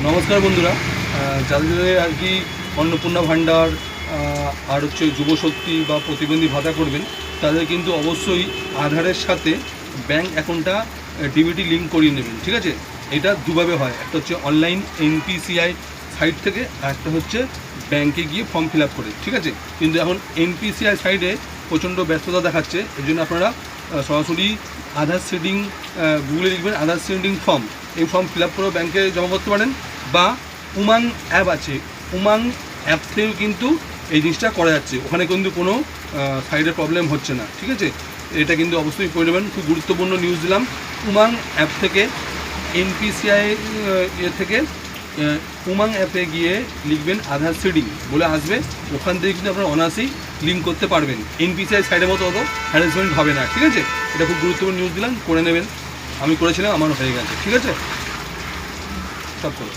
নমস্কার বন্ধুরা, যাদের আর কি অন্নপূর্ণা ভাণ্ডার আর হচ্ছে যুবশক্তি বা প্রতিবন্ধী ভাতা করবেন, তাদের কিন্তু অবশ্যই আধারের সাথে ব্যাঙ্ক অ্যাকাউন্টটা ডিবিটি লিঙ্ক করিয়ে নেবেন। ঠিক আছে, এটা দুভাবে হয়, একটা হচ্ছে অনলাইন এনপিসিআই সাইট থেকে, আর একটা হচ্ছে ব্যাঙ্কে গিয়ে ফর্ম ফিল আপ করে। ঠিক আছে, কিন্তু এখন এনপিসিআই সাইটে প্রচণ্ড ব্যস্ততা দেখাচ্ছে, এই জন্য আপনারা সরাসরি আধার সিডিং গুগলে লিখবেন আধার সিডিং ফর্ম, এই ফর্ম ফিল আপ করেও ব্যাঙ্কে জমা করতে পারেন, বা উমাং অ্যাপ আছে, উমাং অ্যাপ থেকেও কিন্তু এই জিনিসটা করা যাচ্ছে, ওখানে কিন্তু কোনো সাইডের প্রবলেম হচ্ছে না। ঠিক আছে, এটা কিন্তু অবশ্যই করে নেবেন। খুব গুরুত্বপূর্ণ নিউজ দিলাম, উমাং অ্যাপ থেকে এনপিসিআই থেকে উমাং অ্যাপে গিয়ে লিখবেন আধার সিডিং বলে আসবে, ওখান থেকে কিন্তু আপনারা অনায়াসেই লিঙ্ক করতে পারবেন। এনপিসিআই সাইডের মতো অত হ্যারাসমেন্ট হবে না। ঠিক আছে, এটা খুব গুরুত্বপূর্ণ নিউজ দিলাম, করে নেবেন। আমি করেছিলাম, আমার হয়ে গেছে। ঠিক আছে, সব করো।